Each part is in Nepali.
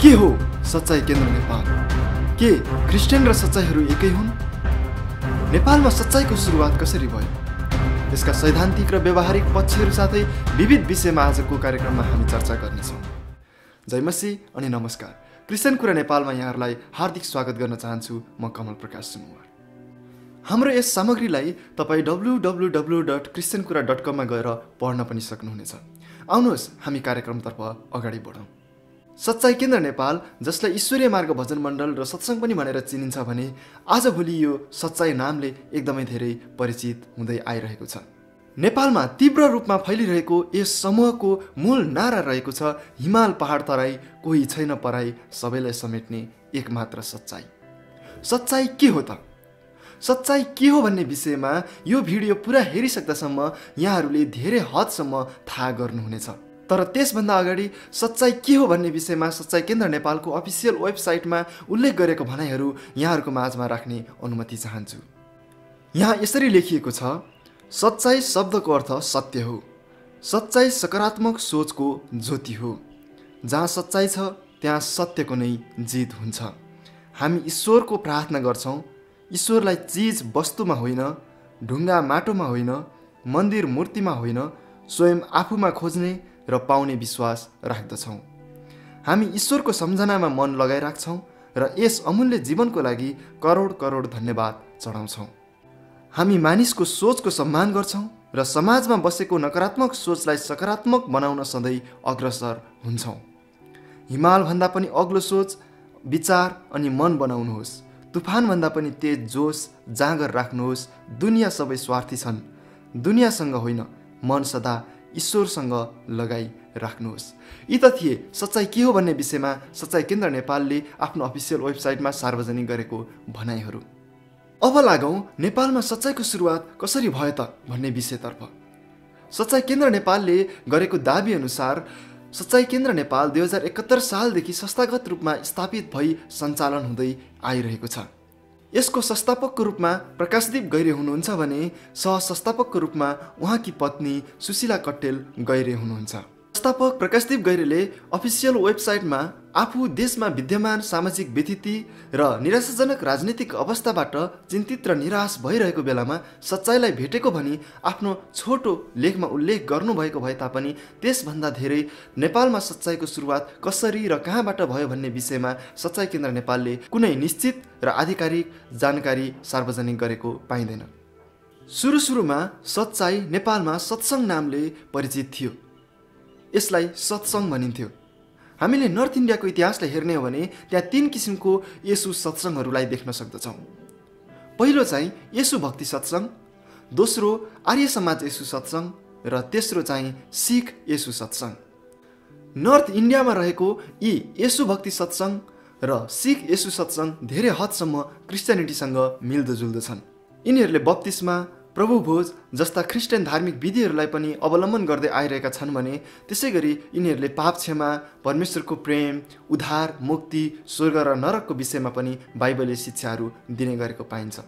के हो सच्चाई केन्द्र नेपाल? के क्रिस्चियन र सच्चाइहरू एकै हुन्? नेपालमा सच्चाइको सुरुवात कसरी भयो? यसका सैद्धान्तिक र व्यावहारिक पक्षहरू साथै विविध विषयमा आजको कार्यक्रममा हामी चर्चा गर्नेछौँ। जय मसीह अनि नमस्कार। क्रिस्चियन कुरा नेपालमा यहाँहरूलाई हार्दिक स्वागत गर्न चाहन्छु। म कमल प्रकाश सुनुवार। हाम्रो यस सामग्रीलाई तपाईँ www.christiankura.com मा गएर पढ्न पनि सक्नुहुनेछ। आउनुहोस् हामी कार्यक्रमतर्फ अगाडि बढौँ। सच्चाई केन्द्र नेपाल, जसलाई ईश्वरीय मार्ग भजन मण्डल र सत्सङ्ग पनि भनेर चिनिन्छ भने आजभोलि यो सच्चाई नामले एकदमै धेरै परिचित हुँदै आइरहेको छ। नेपालमा तीव्र रूपमा फैलिरहेको यस समूहको मूल नारा रहेको छ, हिमाल पहाड तराई, कोही छैन पराई, सबैलाई समेट्ने एकमात्र सच्चाई। सच्चाई के हो त? सच्चाई के हो भन्ने विषयमा यो भिडियो पुरा हेरिसक्दासम्म यहाँहरूले धेरै हदसम्म थाहा गर्नुहुनेछ। तर त्यसभन्दा अगाडि सच्चाई के हो भन्ने विषयमा सच्चाई केन्द्र नेपालको अफिसियल वेबसाइटमा उल्लेख गरेको भनाइहरू यहाँहरूको माझमा राख्ने अनुमति चाहन्छु। यहाँ यसरी लेखिएको छ, सच्चाई शब्दको अर्थ सत्य हो। सच्चाई सकारात्मक सोचको ज्योति हो। जहाँ सच्चाई छ त्यहाँ सत्यको नै जित हुन्छ। हामी ईश्वरको प्रार्थना गर्छौँ। ईश्वरलाई चिज वस्तुमा होइन, ढुङ्गा माटोमा होइन, मन्दिर मूर्तिमा होइन, स्वयं आफूमा खोज्ने र पाउने विश्वास राख्दछौँ। हामी ईश्वरको सम्झनामा मन लगाइराख्छौँ र यस अमूल्य जीवनको लागि करोड करोड धन्यवाद चढाउँछौँ। हामी मानिसको सोचको सम्मान गर्छौँ र समाजमा बसेको नकारात्मक सोचलाई सकारात्मक बनाउन सधैँ अग्रसर हुन्छौँ। हिमालभन्दा पनि अग्लो सोच, विचार अनि मन बनाउनुहोस्। तुफानभन्दा पनि तेज जोस जाँगर राख्नुहोस्। दुनियाँ सबै स्वार्थी छन्, दुनियाँसँग होइन, मन सदा ईश्वरसँग लगाई राख्नुहोस्। यी त थिए सच्चाई के हो भन्ने विषयमा सच्चाई केन्द्र नेपालले आफ्नो अफिसियल वेबसाइटमा सार्वजनिक गरेको भनाइहरू। अब लागौँ नेपालमा सच्चाइको सुरुवात कसरी भयो त भन्ने विषयतर्फ। सच्चाई केन्द्र नेपालले गरेको दाबी अनुसार सच्चाई केन्द्र नेपाल 2071 सालदेखि संस्थागत रूपमा स्थापित भई सञ्चालन हुँदै आइरहेको छ। यसको संस्थापकको रूपमा प्रकाशदीप गैरे हुनुहुन्छ भने सह-संस्थापकको रूपमा उहाँकी पत्नी सुशीला कट्टेल गैरे हुनुहुन्छ। संस्थापक प्रकाशदीप गैरेले अफिसियल वेबसाइटमा आफू देशमा विद्यमान सामाजिक व्यथिति र निराशाजनक राजनीतिक अवस्थाबाट चिन्तित र निराश भइरहेको बेलामा सच्चाइलाई भेटेको भनी आफ्नो छोटो लेखमा उल्लेख गर्नुभएको भए तापनि त्यसभन्दा धेरै नेपालमा सच्चाइको सुरुवात कसरी र कहाँबाट भयो भन्ने विषयमा सच्चाई केन्द्र नेपालले कुनै निश्चित र आधिकारिक जानकारी सार्वजनिक गरेको पाइँदैन। सुरुमा सच्चाई नेपालमा सत्सङ्ग नामले परिचित थियो। यसलाई सत्सङ्ग भनिन्थ्यो। हामीले नर्थ इन्डियाको इतिहासलाई हेर्ने हो भने त्यहाँ 3 किसिमको येशू सत्सङ्गहरूलाई देख्न सक्दछौँ। पहिलो चाहिँ येशू भक्ति सत्सङ्ग, दोस्रो आर्य समाज येशू सत्सङ्ग र तेस्रो चाहिँ सिख येशू सत्सङ्ग। नर्थ इन्डियामा रहेको यी येशू भक्ति सत्सङ्ग र सिख येशू सत्सङ्ग धेरै हदसम्म क्रिस्चियनिटीसँग मिल्दोजुल्दो छन्। यिनीहरूले बप्तिस्मा, प्रभुभोज जस्ता ख्रिस्टियन धार्मिक विधिहरूलाई पनि अवलम्बन गर्दै आइरहेका छन् भने त्यसै गरी यिनीहरूले पाप क्षमा, परमेश्वरको प्रेम, उद्धार, मुक्ति, स्वर्ग र नरकको विषयमा पनि बाइबलीय शिक्षाहरू दिने गरेको पाइन्छ।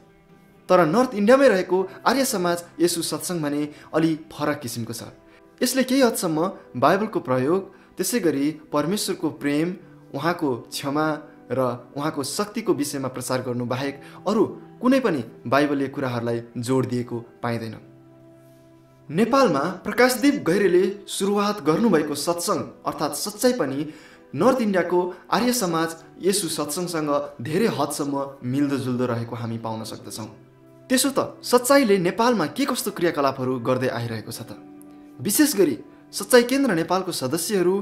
तर नर्थ इन्डियामै रहेको आर्य समाज येशू सत्सङ्ग भने अलि फरक किसिमको छ। यसले केही हदसम्म बाइबलको प्रयोग, त्यसै गरी परमेश्वरको प्रेम, उहाँको क्षमा र उहाँको शक्तिको विषयमा प्रचार गर्नु बाहेक अरू कुनै पनि बाइबलीय कुराहरूलाई जोड दिएको पाइँदैन। नेपालमा प्रकाशदीप गैरेले सुरुवात गर्नुभएको सत्सङ्ग अर्थात् सच्चाइ पनि नर्थ इन्डियाको आर्य समाज येशू सत्सङ्गसँग धेरै हदसम्म मिल्दोजुल्दो रहेको हामी पाउन सक्दछौँ। त्यसो त सच्चाइले नेपालमा के कस्तो क्रियाकलापहरू गर्दै आइरहेको छ त? विशेष गरी सच्चाइ केन्द्र नेपालको सदस्यहरू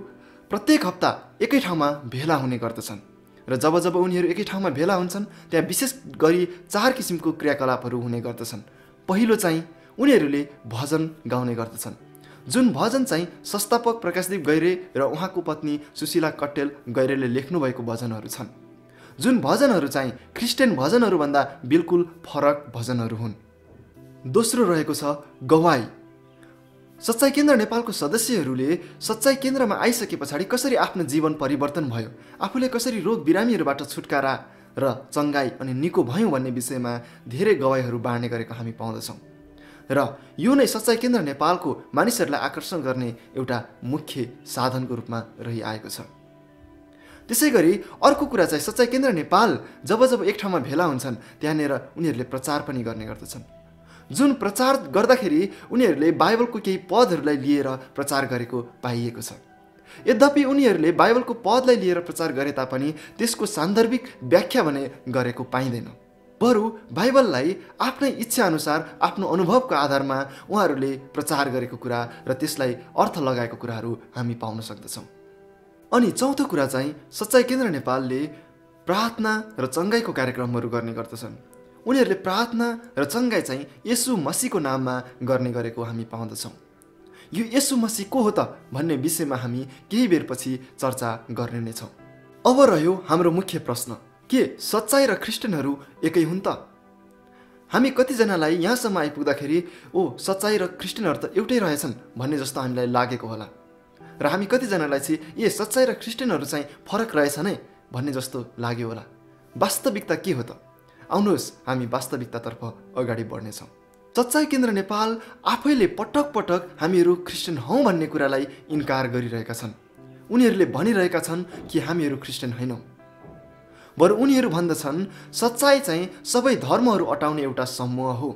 प्रत्येक हप्ता एकै ठाउँमा भेला हुने गर्दछन् र जब उनीहरू एकै ठाउँमा भेला हुन्छन् त्यहाँ विशेष गरी 4 किसिमको क्रियाकलापहरू हुने गर्दछन्। पहिलो चाहिँ उनीहरूले भजन गाउने गर्दछन्, जुन भजन चाहिँ संस्थापक प्रकाशदीप गैरे र उहाँको पत्नी सुशीला कट्टेल गैरेले लेख्नुभएको भजनहरू छन्, जुन भजनहरू चाहिँ ख्रिस्टियन भजनहरूभन्दा बिल्कुल फरक भजनहरू हुन्। दोस्रो रहेको छ गवाई। सच्चाई केन्द्र नेपालको सदस्यहरूले सच्चाई केन्द्रमा आइसके पछाडि कसरी आफ्नो जीवन परिवर्तन भयो, आफूले कसरी रोग बिरामीहरूबाट छुटकारा र चङ्गाई अनि निको भयौँ भन्ने विषयमा धेरै गवाईहरू बाँड्ने गरेको हामी पाउँदछौँ। र यो नै सच्चाई केन्द्र नेपालको मानिसहरूलाई आकर्षण गर्ने एउटा मुख्य साधनको रूपमा रहिआएको छ। त्यसै गरी अर्को कुरा चाहिँ सच्चाइ केन्द्र नेपाल जब जब एक ठाउँमा भेला हुन्छन् त्यहाँनिर उनीहरूले प्रचार पनि गर्ने गर्दछन्। जुन प्रचार गर्दाखेरि उनीहरूले बाइबलको केही पदहरूलाई लिएर प्रचार गरेको पाइएको छ। यद्यपि उनीहरूले बाइबलको पदलाई लिएर प्रचार गरे तापनि त्यसको सान्दर्भिक व्याख्या भने गरेको पाइँदैन। बरु बाइबललाई आफ्नै इच्छा अनुसार आफ्नो अनुभवको आधारमा उहाँहरूले प्रचार गरेको कुरा र त्यसलाई अर्थ लगाएको कुराहरू हामी पाउन सक्दछौँ। अनि चौथो कुरा चाहिँ सच्चाइ केन्द्र नेपालले प्रार्थना र चङ्गाइको कार्यक्रमहरू गर्ने गर्दछन्। उनीहरूले प्रार्थना र चङ्गाइ चाहिँ येशू मसीहको नाममा गर्ने गरेको हामी पाउँदछौँ। यो येशू मसीह को हो त भन्ने विषयमा हामी केही बेरपछि चर्चा गर्ने नै छौँ। अब रह्यो हाम्रो मुख्य प्रश्न, के सच्चाइ र क्रिस्चियनहरू एकै हुन् त? हामी कतिजनालाई यहाँसम्म आइपुग्दाखेरि सच्चाइ र क्रिस्चियनहरू त एउटै रहेछन् भन्ने जस्तो हामीलाई लागेको होला र हामी कतिजनालाई चाहिँ सच्चाइ र क्रिस्चियनहरू चाहिँ फरक रहेछन् है भन्ने जस्तो लाग्यो होला। वास्तविकता के हो त? आउनुहोस् हामी वास्तविकतातर्फ अगाडि बढ्नेछौँ। सच्चाइ केन्द्र नेपाल आफैले पटक पटक हामीहरू क्रिस्चियन हौँ भन्ने कुरालाई इन्कार गरिरहेका छन्। उनीहरूले भनिरहेका छन् कि हामीहरू क्रिस्चियन होइनौँ। बरु उनीहरू भन्दछन् सच्चाइ चाहिँ सबै धर्महरू अटाउने एउटा समूह हो,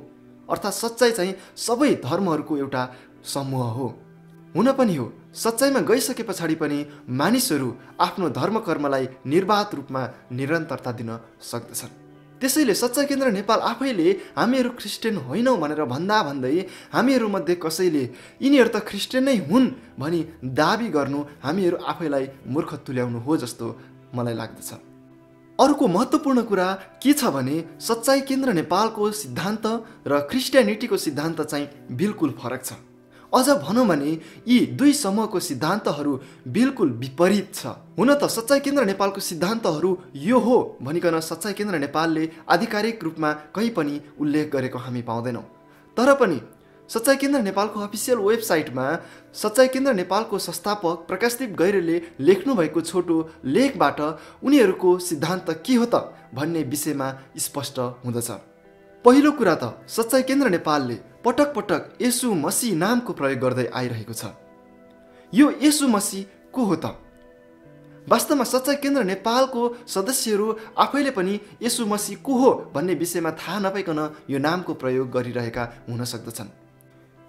अर्थात् सच्चाइ चाहिँ सबै धर्महरूको एउटा समूह हो। हुन पनि हो, सच्चाइमा गइसके पछाडि पनि मानिसहरू आफ्नो धर्म कर्मलाई निर्वाध रूपमा निरन्तरता दिन सक्दछन्। त्यसैले सच्चाइ केन्द्र नेपाल आफैले हामीहरू क्रिस्चियन होइनौँ भनेर भन्दा भन्दै हामीहरूमध्ये कसैले यिनीहरू त क्रिस्चियन नै हुन् भनी दाबी गर्नु हामीहरू आफैलाई मूर्ख तुल्याउनु हो जस्तो मलाई लाग्दछ। अर्को महत्त्वपूर्ण कुरा के छ भने सच्चाइ केन्द्र नेपालको सिद्धान्त र क्रिस्टियानिटीको सिद्धान्त चाहिँ बिल्कुल फरक छ। अझ भनौँ भने यी दुई समूहको सिद्धान्तहरू बिल्कुल विपरीत छ। हुन त सच्चाइ केन्द्र नेपालको सिद्धान्तहरू यो हो भनिकन सच्चाइ केन्द्र नेपालले आधिकारिक रूपमा कहीँ पनि उल्लेख गरेको हामी पाउँदैनौँ। तर पनि सच्चाइ केन्द्र नेपालको अफिसियल वेबसाइटमा सच्चाइ केन्द्र नेपालको संस्थापक प्रकाशदीप गैरेले लेख्नु भएको छोटो लेखबाट उनीहरूको सिद्धान्त के हो त भन्ने विषयमा स्पष्ट हुँदछ। पहिलो कुरा त सच्चाइ केन्द्र नेपालले पटक पटक येशू मसीह नामको प्रयोग गर्दै आइरहेको छ। यो येशू मसीह को हो त? वास्तवमा सच्चाइ केन्द्र नेपालको सदस्यहरू आफैले पनि येशू मसीह को हो भन्ने विषयमा थाहा नपाइकन यो नामको प्रयोग गरिरहेका हुन सक्दछन्।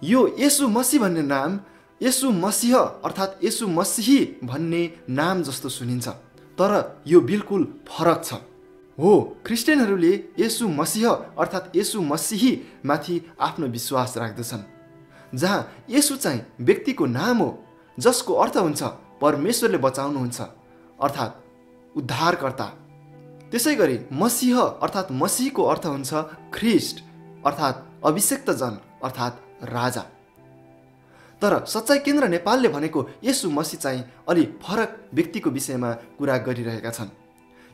यो येशू मसीह भन्ने नाम येशू मसीह अर्थात् येशू मसीही भन्ने नाम जस्तो सुनिन्छ, तर यो बिल्कुल फरक छ। हो, क्रिस्चियनहरूले येशू मसीह अर्थात् येशू मसीही माथि आफ्नो विश्वास राख्दछन्, जहाँ येशू चाहिँ व्यक्तिको नाम हो जसको अर्थ हुन्छ परमेश्वरले बचाउनुहुन्छ अर्थात् उद्धारकर्ता। त्यसै गरी मसीह अर्थात् मसीहको अर्थ हुन्छ ख्रिस्ट अर्थात् अभिषिक्त जन अर्थात् राजा। तर सच्चाइ केन्द्र नेपालले भनेको येशू मसीह चाहिँ अलि फरक व्यक्तिको विषयमा कुरा गरिरहेका छन्।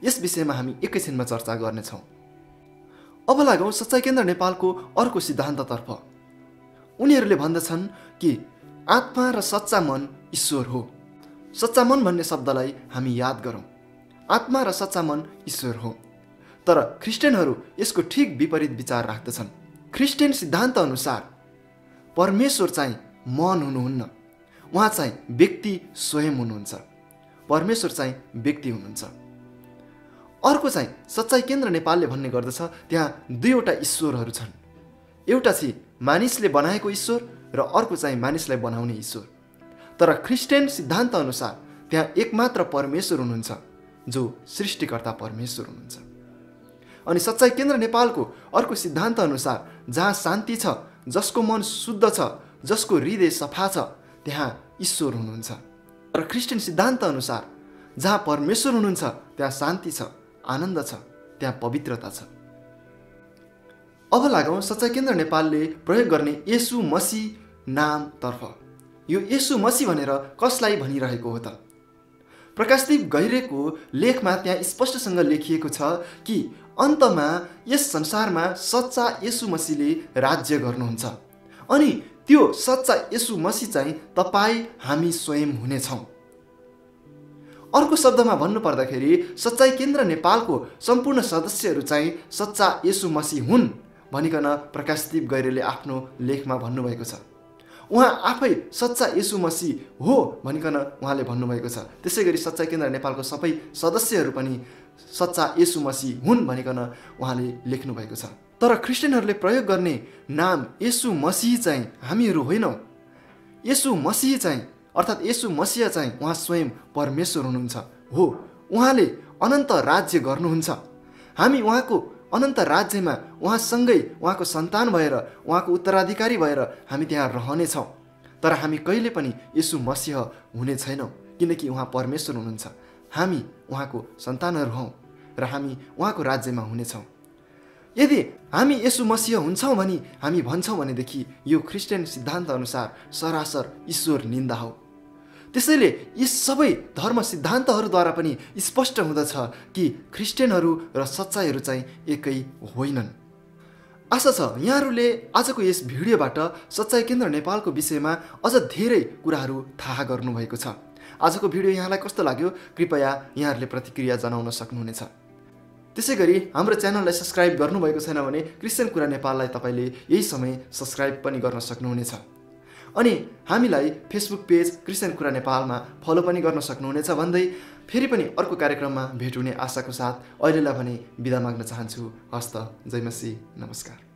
यस विषयमा हामी एकैछिनमा चर्चा गर्नेछौँ। अब लागौँ सच्चाइ केन्द्र नेपालको अर्को सिद्धान्ततर्फ। उनीहरूले भन्दछन् कि आत्मा र सच्चा मन ईश्वर हो। सच्चा मन भन्ने शब्दलाई हामी याद गरौँ। आत्मा र सच्चा मन ईश्वर हो। तर क्रिस्चियनहरू यसको ठिक विपरीत विचार राख्दछन्। क्रिस्चियन सिद्धान्त अनुसार परमेश्वर चाहिँ मन हुनुहुन्न, उहाँ चाहिँ व्यक्ति स्वयं हुनुहुन्छ। परमेश्वर चाहिँ व्यक्ति हुनुहुन्छ। अर्को चाहिँ सच्चाइ केन्द्र नेपालले भन्ने गर्दछ त्यहाँ दुईवटा ईश्वरहरू छन्। एउटा चाहिँ मानिसले बनाएको ईश्वर र अर्को चाहिँ मानिसलाई बनाउने ईश्वर। तर क्रिस्चियन सिद्धान्त अनुसार त्यहाँ एकमात्र परमेश्वर हुनुहुन्छ जो सृष्टिकर्ता परमेश्वर हुनुहुन्छ। अनि सच्चाइ केन्द्र नेपालको अर्को सिद्धान्त अनुसार जहाँ शान्ति छ, जसको मन शुद्ध छ, जसको हृदय सफा छ, त्यहाँ ईश्वर हुनुहुन्छ। तर क्रिस्चियन सिद्धान्त अनुसार जहाँ परमेश्वर हुनुहुन्छ त्यहाँ शान्ति छ, आनन्द छ, त्यहाँ पवित्रता छ। अब लागौँ सच्चाइ केन्द्र नेपालले प्रयोग गर्ने येशू मसीह नामतर्फ। यो येशू मसीह भनेर कसलाई भनिरहेको हो त? प्रकाशदीप गैरेको लेखमा त्यहाँ स्पष्टसँग लेखिएको छ कि अन्तमा यस संसारमा सच्चा येशू मसीहले राज्य गर्नुहुन्छ अनि त्यो सच्चा येशू मसीह चाहिँ तपाईँ हामी स्वयं हुनेछौँ। अर्को शब्दमा भन्नु पर्दाखेरि सच्चाइ केन्द्र नेपालको सम्पूर्ण सदस्यहरू चाहिँ सच्चा येशू मसीह हुन् भनिकन प्रकाशदीप गैरेले आफ्नो लेखमा भन्नुभएको छ। उहाँ आफै सच्चा येशू मसीह हो भनिकन उहाँले भन्नुभएको छ। त्यसै गरी सच्चाई केन्द्र नेपालको सबै सदस्यहरू पनि सच्चा येशू मसीह हुन् भनिकन उहाँले लेख्नुभएको छ। तर क्रिस्चियनहरूले प्रयोग गर्ने नाम येशू मसीह चाहिँ हामीहरू होइनौँ। येशू मसीह चाहिँ अर्थात् येशू मसीह चाहिँ उहाँ स्वयं परमेश्वर हुनुहुन्छ। हो, उहाँले अनन्त राज्य गर्नुहुन्छ। हामी उहाँको अनन्त राज्यमा उहाँसँगै उहाँको सन्तान भएर उहाँको उत्तराधिकारी भएर हामी त्यहाँ रहनेछौँ। तर हामी कहिले पनि येशू मसीह हुने छैनौँ, किनकि उहाँ परमेश्वर हुनुहुन्छ। हामी उहाँको सन्तानहरू हौँ र हामी उहाँको राज्यमा हुनेछौँ। यदि हामी येशू मसीह हुन्छौँ भनी हामी भन्छौँ भनेदेखि यो क्रिस्चियन सिद्धान्त अनुसार सरासर ईश्वर निन्दा हो। त्यसैले यी सबै धर्म सिद्धान्तहरूद्वारा पनि स्पष्ट हुँदछ कि क्रिस्चियनहरू र सच्चाईहरू चाहिँ एकै होइनन्। आशा छ यहाँहरूले आजको यस भिडियोबाट सच्चाई केन्द्र नेपालको विषयमा अझ धेरै कुराहरू थाहा गर्नुभएको छ। आजको भिडियो यहाँलाई कस्तो लाग्यो कृपया यहाँहरूले प्रतिक्रिया जनाउन सक्नुहुनेछ। त्यसै गरी हाम्रो च्यानललाई सब्सक्राइब गर्नुभएको छैन भने क्रिस्चियन कुरा नेपाललाई तपाईँले यही समय सब्सक्राइब पनि गर्न सक्नुहुनेछ। अनि हामीलाई फेसबुक पेज क्रिस्चियन कुरा नेपालमा फलो पनि गर्न सक्नुहुनेछ भन्दै फेरि पनि अर्को कार्यक्रममा भेट हुने आशाको साथ अहिलेलाई भने बिदा माग्न चाहन्छु। हस्त, जय मसीह, नमस्कार।